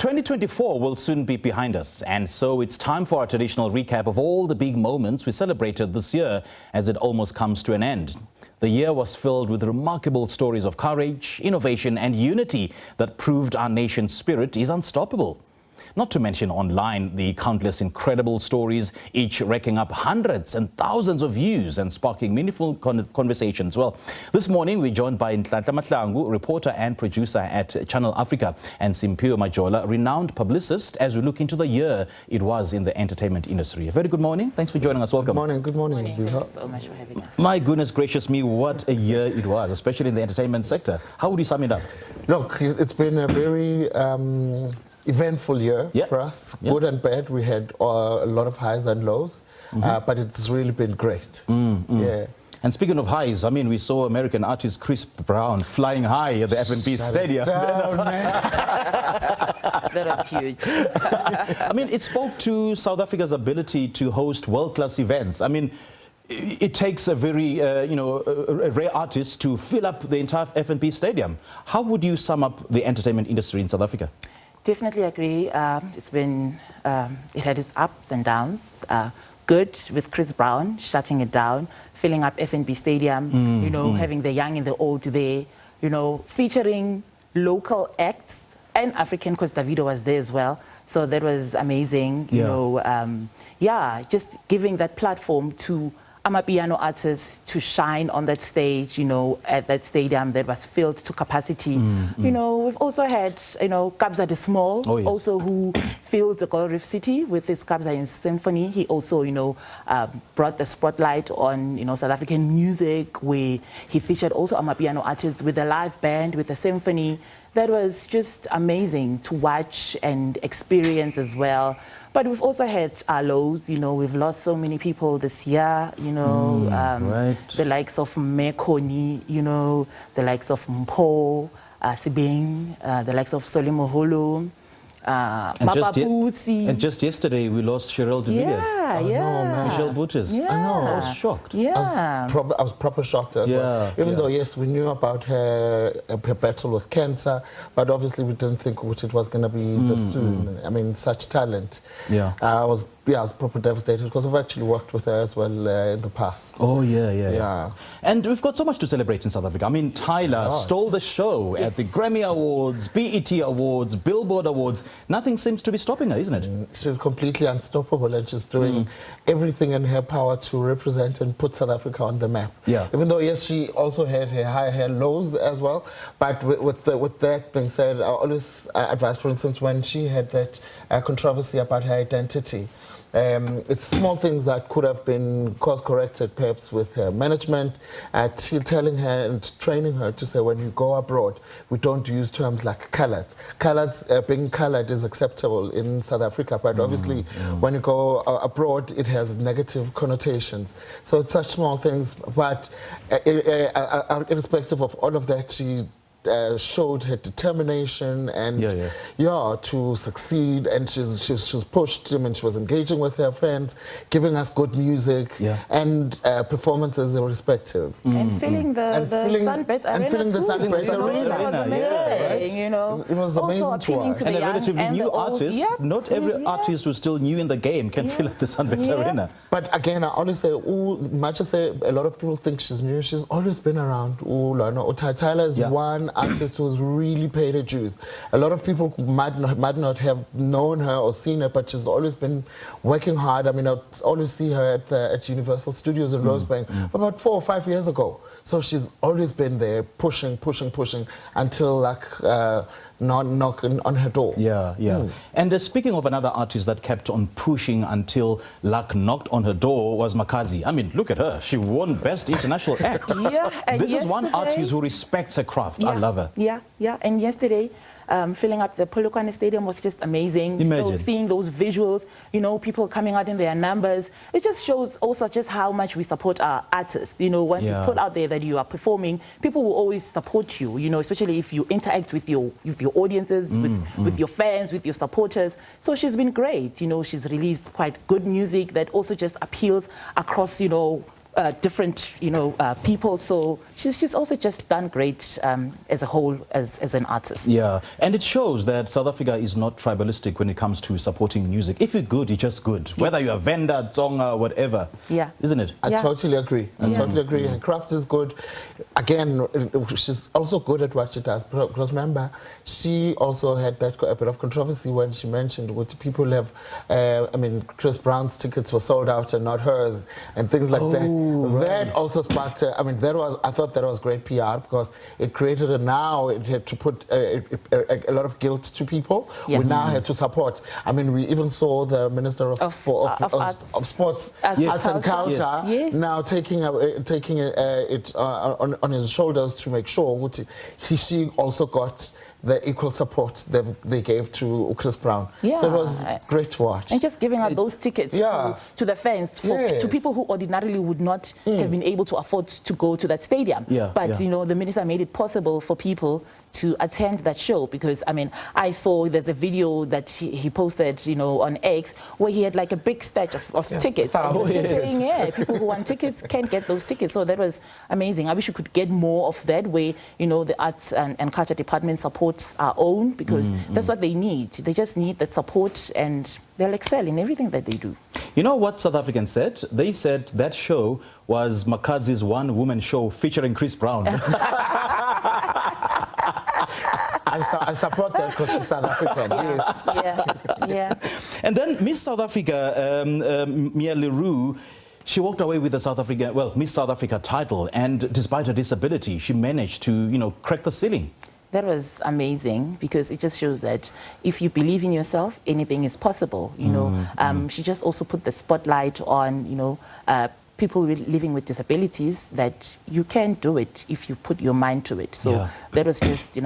2024 will soon be behind us, and so it's time for our traditional recap of all the big moments we celebrated this year as it almost comes to an end. The year was filled with remarkable stories of courage, innovation and unity that proved our nation's spirit is unstoppable. Not to mention online the countless incredible stories, each racking up hundreds and thousands of views and sparking meaningful conversations. Well, this morning we're joined by Nhlanhla Mahlangu, reporter and producer at Channel Africa, and Simphiwe Majola, renowned publicist, as we look into the year it was in the entertainment industry. A very good morning. Thanks for joining us. Welcome. Good morning. Good morning. Thank you so much for having us. My goodness gracious me, what a year it was, especially in the entertainment sector. How would you sum it up? Look, it's been a very eventful year for us, good and bad. We had a lot of highs and lows, but it's really been great. Yeah. And speaking of highs, I mean, we saw American artist Chris Brown flying high at the FNB Stadium. That was huge. I mean, it spoke to South Africa's ability to host world-class events. I mean, it takes a very, a rare artist to fill up the entire FNB Stadium. How would you sum up the entertainment industry in South Africa? Definitely agree. It's been, it had its ups and downs. Good with Chris Brown shutting it down, filling up FNB Stadium, having the young and the old there, featuring local acts and African, because Davido was there as well. So that was amazing, just giving that platform to Amapiano artists to shine on that stage, at that stadium that was filled to capacity. We've also had, Kabza the Small, also who filled the Gold Reef City with his Kabza in Symphony. He also, brought the spotlight on, South African music, where he featured also Amapiano artists with a live band, with a symphony. That was just amazing to watch and experience as well. But we've also had our lows, we've lost so many people this year, the likes of Mekoni, the likes of Mpho, Sibeng, the likes of Solimoholo, and just yesterday we lost Cheryl De Villiers. Michelle Bouters. I know. I was shocked. I was proper shocked as well. Even though, yes, we knew about her battle with cancer, but obviously we didn't think it was going to be this soon. I mean, such talent. I was proper devastated because I've actually worked with her as well in the past. And we've got so much to celebrate in South Africa. I mean, Tyler stole the show at the Grammy Awards, BET Awards, Billboard Awards. Nothing seems to be stopping her, isn't it? She's completely unstoppable and she's doing everything in her power to represent and put South Africa on the map. Even though, yes, she also had her lows as well. But with that being said, I always advise, for instance, when she had that controversy about her identity, it's small things that could have been course-corrected, perhaps with her management, telling her and training her to say, when you go abroad, we don't use terms like coloured. Being coloured is acceptable in South Africa, but obviously when you go abroad, it has negative connotations. So it's such small things, but irrespective of all of that, she showed her determination and to succeed, and she's pushed him, and she was engaging with her fans, giving us good music and performances irrespective. And filling the Sunbed Arena. And filling the Sunbed Arena. It was amazing, It was amazing to watch. And a relatively new artist, not every artist who's still new in the game can fill up the Sunbed Arena. But again, I always say, much as a lot of people think she's new, she's always been around. Tyler is one artist who's really paid her dues. A lot of people might not have known her or seen her, but she's always been working hard. I mean, I always see her at Universal Studios in Rosebank about 4 or 5 years ago. So she's always been there, pushing until knocking on her door. And speaking of another artist that kept on pushing until luck knocked on her door was Makazi. I mean, look at her. She won Best International Act. This is one artist who respects her craft. I love her. And yesterday, filling up the Polokwane Stadium was just amazing. Imagine. So seeing those visuals, people coming out in their numbers, it just shows also just how much we support our artists. Once you put out there that you are performing, people will always support you, especially if you interact with your audiences, with your fans, with your supporters. So she's been great. She's released quite good music that also just appeals across, different, people. So she's also just done great as a whole, as an artist. Yeah, and it shows that South Africa is not tribalistic when it comes to supporting music. If you're good, you're just good. Whether you're a vendor, tsonga, whatever. Yeah. Isn't it? I totally agree. I totally agree. Her craft is good. Again, she's also good at what she does. Because remember, she also had a bit of controversy when she mentioned what people have, Chris Brown's tickets were sold out and not hers, and things like that. Right. That also sparked, I thought that was great PR, because it created it had to put a lot of guilt to people. Yeah. We now had to support. We even saw the Minister of Sports, Arts and Culture now taking it on his shoulders to make sure she also got the equal support that they gave to Chris Brown. Yeah. So it was great to watch. And just giving out those tickets to the fans, to people who ordinarily would not have been able to afford to go to that stadium. Yeah. But, the minister made it possible for people to attend that show, because I saw there's a video that he posted on X where he had like a big stack of tickets. And he was just saying, people who want tickets can't get those tickets. So that was amazing. I wish we could get more of that, where the arts and culture department supports our own, because that's what they need. They just need that support, and they'll excel in everything that they do. You know what South Africans said? They said that show was Makadzi's one-woman show featuring Chris Brown. I support that because she's South African. Yes. Yeah. And then Miss South Africa, Mia Leroux, she walked away with the Miss South Africa title, and despite her disability, she managed to, crack the ceiling. That was amazing, because it just shows that if you believe in yourself, anything is possible. She just also put the spotlight on, people living with disabilities, that you can do it if you put your mind to it. So that was just,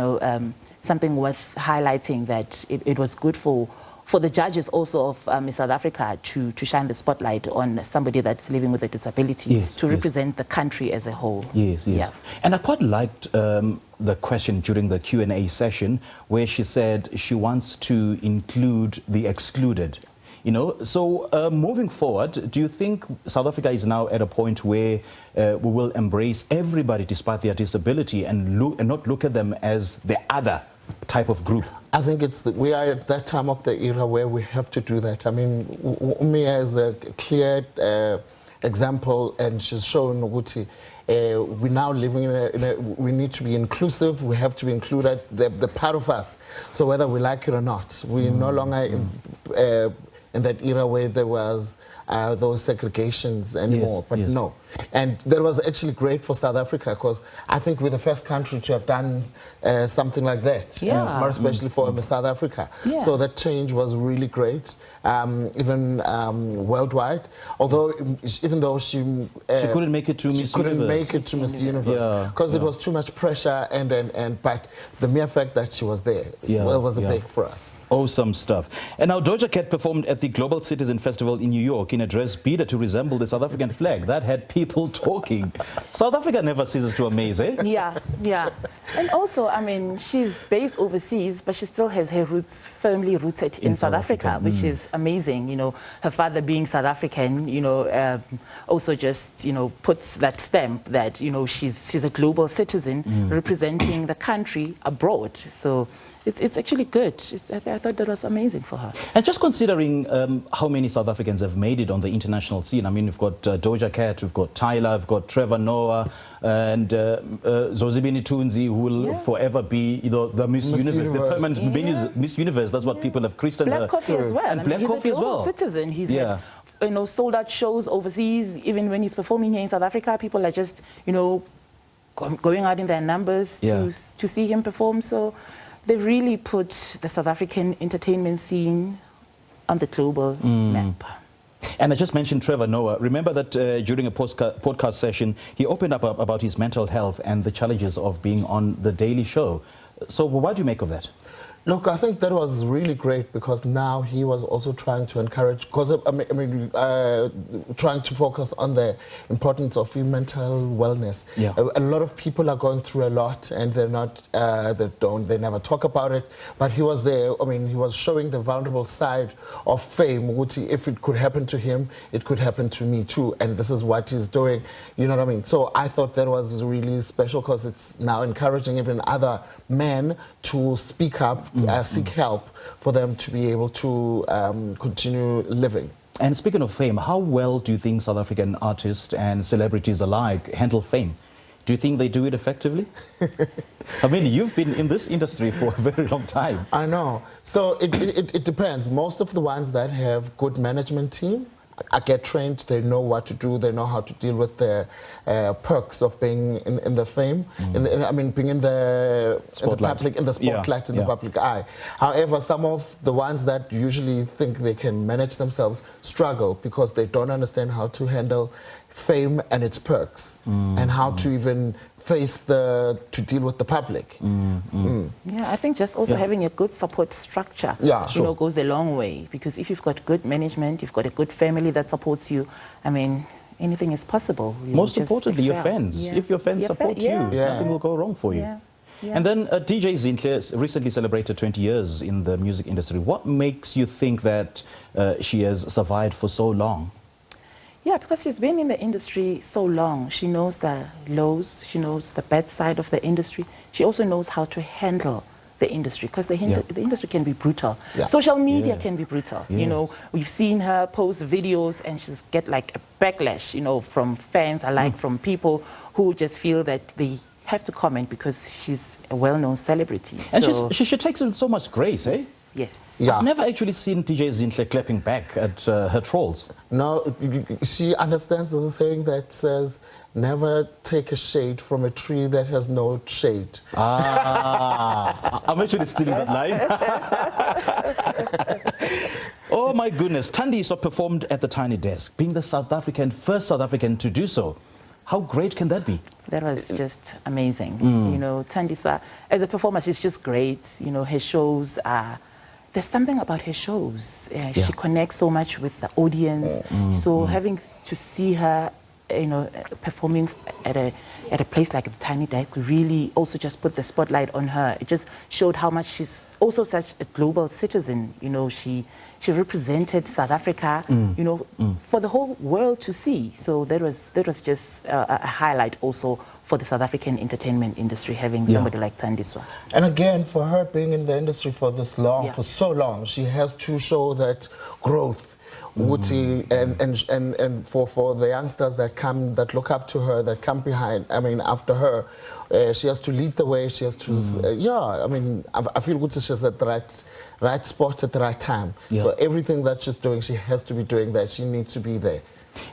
something worth highlighting, that it was good for the judges also of Miss South Africa to shine the spotlight on somebody that's living with a disability, to represent the country as a whole. Yes. Yeah. And I quite liked the question during the Q&A session, where she said she wants to include the excluded. So moving forward, do you think South Africa is now at a point where we will embrace everybody despite their disability, and not look at them as the other type of group? I think we are at that time of the era where we have to do that. Umia is a clear example, and she's shown Wuti. We're now living we need to be inclusive. We have to be included, the part of us. So whether we like it or not, we're no longer in that era where there was those segregations anymore. But no. And that was actually great for South Africa, because I think we're the first country to have done something like that, more especially for South Africa. Yeah. So that change was really great, even worldwide. Although, even though she couldn't make it to Miss Universe. She couldn't make it to Miss Universe, because it was too much pressure, but the mere fact that she was there was a big for us. Awesome stuff. And now Doja Cat performed at the Global Citizen Festival in New York in a dress beater to resemble the South African flag. That had people talking. South Africa never ceases to amaze, eh? Yeah. And also, she's based overseas, but she still has her roots firmly rooted in South Africa, which is amazing. Her father being South African, also just, puts that stamp that, she's a global citizen representing the country abroad. So it's actually good. I thought that was amazing for her. And just considering how many South Africans have made it on the international scene, we've got Doja Cat, we've got Tyler, we've got Trevor Noah, and Zozibini Tunzi, who will forever be the Miss Universe, the permanent Miss Universe. That's what people have christened her. Black Coffee as well. And Black Coffee as well. He's a global citizen. He's had, sold out shows overseas. Even when he's performing here in South Africa, people are just, going out in their numbers to see him perform. So they really put the South African entertainment scene on the global map. And I just mentioned Trevor Noah. Remember that during a podcast session, he opened up about his mental health and the challenges of being on The Daily Show. So what do you make of that? Look, I think that was really great because now he was also trying to encourage, because trying to focus on the importance of mental wellness. Yeah. A lot of people are going through a lot and they're not, they never talk about it. But he was there. I mean, he was showing the vulnerable side of fame. If it could happen to him, it could happen to me too. And this is what he's doing. You know what I mean? So I thought that was really special because it's now encouraging even other men to speak up, seek help for them to be able to continue living. And speaking of fame, how well do you think South African artists and celebrities alike handle fame? Do you think they do it effectively? I mean, you've been in this industry for a very long time. I know. So it depends. Most of the ones that have good management team, I get trained, they know what to do, they know how to deal with the perks of being in the fame, being in the spotlight, in the public eye. However, some of the ones that usually think they can manage themselves struggle because they don't understand how to handle fame and its perks and how to even to deal with the public. Yeah, I think just also having a good support structure, goes a long way. Because if you've got good management, you've got a good family that supports you, I mean, anything is possible. Most importantly, your fans. Yeah. If your fans support you, nothing will go wrong for you. Yeah. And then DJ Zinhle recently celebrated 20 years in the music industry. What makes you think that she has survived for so long? Yeah, because she's been in the industry so long. She knows the lows, she knows the bad side of the industry. She also knows how to handle the industry, because the industry can be brutal. Yeah. Social media can be brutal. Yes. You know, we've seen her post videos and she's get like a backlash, you know, from fans alike, from people who just feel that they have to comment because she's a well-known celebrity. And so she takes it with so much grace, eh? Yes. Yeah. I've never actually seen DJ Zinhle clapping back at her trolls. No, she understands the saying that says, never take a shade from a tree that has no shade. Ah, I'm actually stealing that line. Oh my goodness, Thandiswa performed at the Tiny Desk, being the first South African to do so. How great can that be? That was just amazing. You know, Thandiswa, as a performer, she's just great. You know, her shows are... There's something about her shows. She connects so much with the audience. So having to see her, you know, performing at a place like the Tiny Desk really also just put the spotlight on her. It just showed how much she's also such a global citizen. You know, she represented South Africa, you know, for the whole world to see. So that was just a highlight also for the South African entertainment industry, having somebody like Thandiswa. And again, for her being in the industry for this long, for so long, she has to show that growth. And for the youngsters that look up to her, that come behind, I mean, after her, she has to lead the way. She has to, I mean, I feel good she's at the right spot at the right time. So everything that she's doing, she has to be doing that. She needs to be there.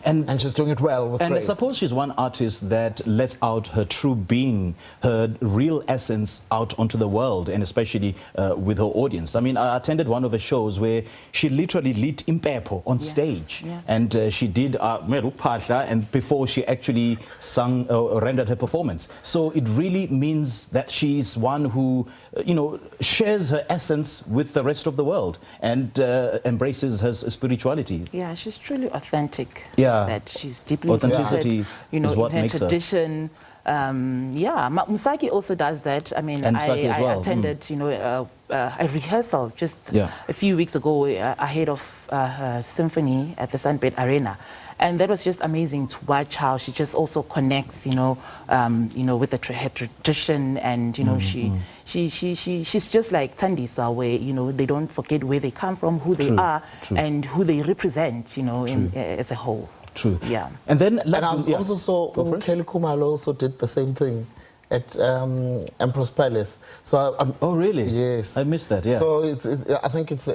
And she's doing it well with grace. And I suppose she's one artist that lets out her true being, her real essence out onto the world, and especially with her audience. I mean, I attended one of her shows where she literally lit Impepo on stage. And she did Meru Phahla, and before she actually sung or rendered her performance. So it really means that she's one who, you know, shares her essence with the rest of the world and embraces her spirituality. Yeah, she's truly authentic. Yeah, that she's deeply authenticity, you know, is what in her makes tradition. Musaki also does that. I mean, I attended, you know, a rehearsal just a few weeks ago ahead of her symphony at the Sunbed Arena. And that was just amazing to watch how she just also connects, you know, with her tradition, and you know, she's just like Thandiswa, where you know they don't forget where they come from, who they are, and who they represent, you know, as a whole. True. Yeah. And then, and I also saw Kelly Khumalo also did the same thing at Empress Palace. So oh really? Yes. I missed that. Yeah. So I think it's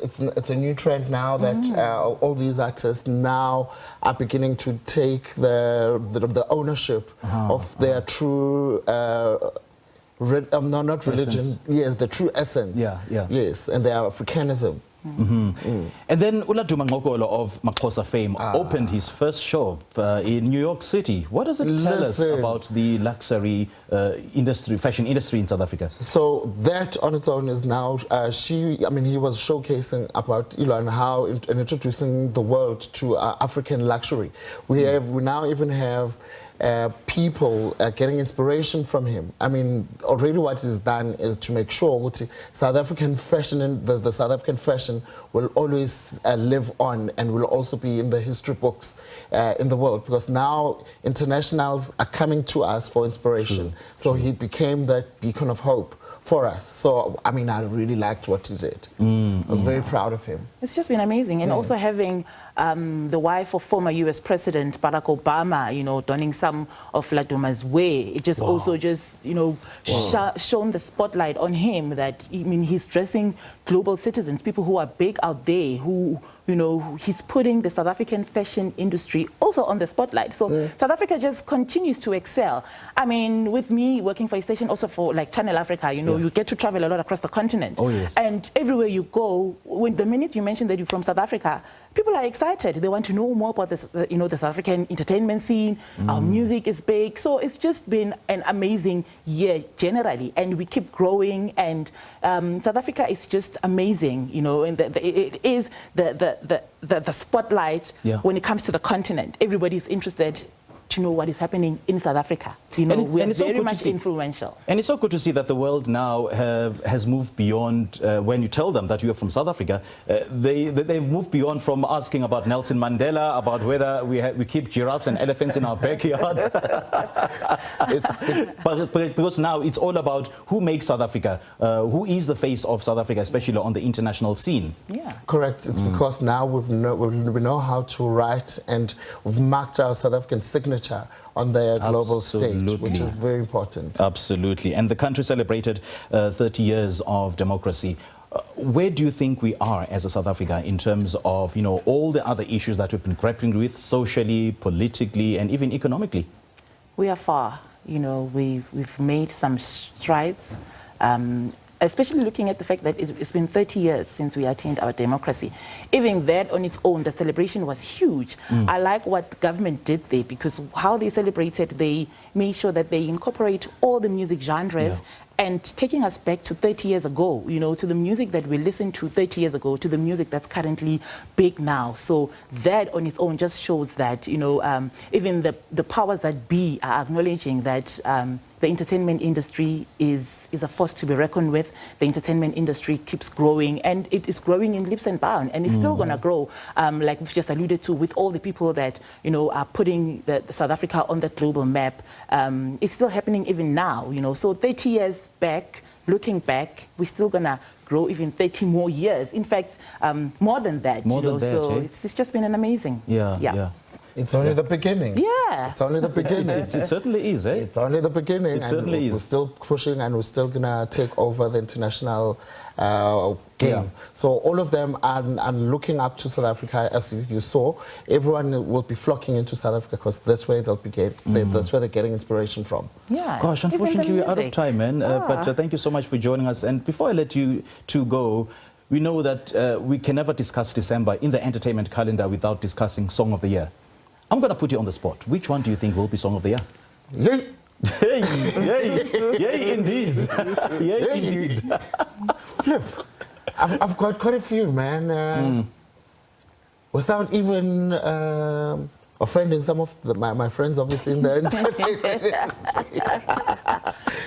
a new trend now that all these artists now are beginning to take the ownership of their true no, not religion. Yes, the true essence. Yeah, yeah. Yes, and their Africanism. And then Uladuma Ngokolo of Maxhosa fame opened his first shop in New York City. What does it tell us about the luxury industry, fashion industry in South Africa? So that on its own is now, he was showcasing about how and introducing the world to African luxury. We now even have people getting inspiration from him. I mean, already what is done is to make sure that South African fashion and the South African fashion will always live on and will also be in the history books in the world, because now internationals are coming to us for inspiration. So he became that beacon of hope for us. So, I mean, I really liked what he did. I was very proud of him. It's just been amazing. And also having the wife of former U.S. President Barack Obama, donning some of Laduma's way. It just also just, shone the spotlight on him that, he's dressing global citizens, people who are big out there, who, he's putting the South African fashion industry also on the spotlight. So South Africa just continues to excel. I mean, with me working for a station also for like Channel Africa, you get to travel a lot across the continent. Oh, yes. And everywhere you go, the minute you mention that you're from South Africa, people are excited. They want to know more about the South African entertainment scene. Our music is big. So it's just been an amazing year generally. And we keep growing. And South Africa is just amazing, and it is the spotlight when it comes to the continent. Everybody's interested to know what is happening in South Africa. We are very much influential. And it's so good to see that the world now has moved beyond, when you tell them that you are from South Africa, they've moved beyond from asking about Nelson Mandela, about whether we keep giraffes and elephants in our backyards. Because now it's all about who makes South Africa, who is the face of South Africa, especially on the international scene. Yeah. Correct. It's because now we know how to write, and we've marked our South African signature on their global stage, which is very important. Absolutely. And the country celebrated 30 years of democracy. Where do you think we are as a South Africa in terms of, all the other issues that we've been grappling with socially, politically, and even economically? We are far. We've made some strides. Especially looking at the fact that it's been 30 years since we attained our democracy. Even that on its own, the celebration was huge. I like what government did there, because how they celebrated, they made sure that they incorporate all the music genres, and taking us back to 30 years ago, to the music that we listened to 30 years ago, to the music that's currently big now. So that on its own just shows that, even the powers that be are acknowledging that the entertainment industry is a force to be reckoned with. The entertainment industry keeps growing, and it is growing in leaps and bounds, and it's still going to grow, like we've just alluded to, with all the people that, are putting the South Africa on that global map. It's still happening even now, So 30 years back, looking back, we're still going to grow even 30 more years. In fact, more than that, So it's just been an amazing. Yeah. It's only the beginning. Yeah. It's only the beginning. It certainly is, eh? It's only the beginning. It certainly is. We're still pushing, and we're still going to take over the international game. So all of them are looking up to South Africa. As you saw, everyone will be flocking into South Africa, because that's where they'll be that's where they're getting inspiration from. Yeah. Gosh, unfortunately we're out of time, man. But thank you so much for joining us. And before I let you two go, we know that we can never discuss December in the entertainment calendar without discussing Song of the Year. I'm going to put you on the spot. Which one do you think will be Song of the Year? Yay! Yay, indeed. Yay, indeed. Flip. I've got quite a few, man. Without even offending some of my friends, obviously, in the entertainment.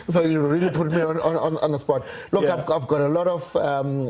So you really put me on the spot. Look, I've got a lot of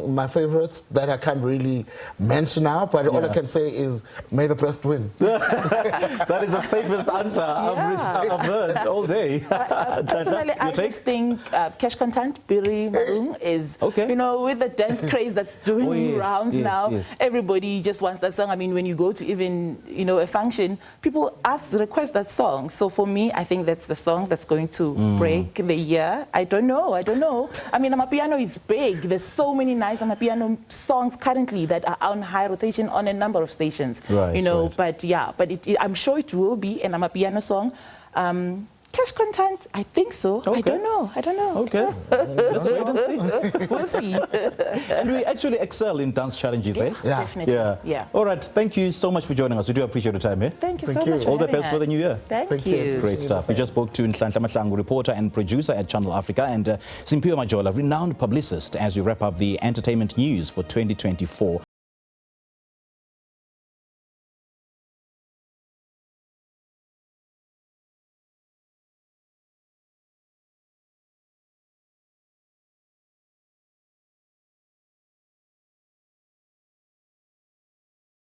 my favorites that I can't really mention now, but all I can say is, may the best win. That is the safest answer I've heard all day. Personally, I just think Cash Content, Billy Malung, is, with the dance craze that's doing rounds now, everybody just wants that song. I mean, when you go to even, a function, people request that song. So for me, I think that's the song that's going to break the year. I don't know. I mean, Amapiano is big. There's so many nice Amapiano songs currently that are on high rotation on a number of stations. But I'm sure it will be an Amapiano song. Cash content, I think so. Okay. I don't know. Okay, let's wait and see. We'll see. And we actually excel in dance challenges, eh? Yeah. Definitely. Yeah. All right, thank you so much for joining us. We do appreciate your time, eh? Thank you so Thank you. much. All the having best for us. the new year. Thank you. Great stuff. We just spoke to Nhlanhla Mahlangu, reporter and producer at Channel Africa, and Simphiwe Majola, renowned publicist, as we wrap up the entertainment news for 2024.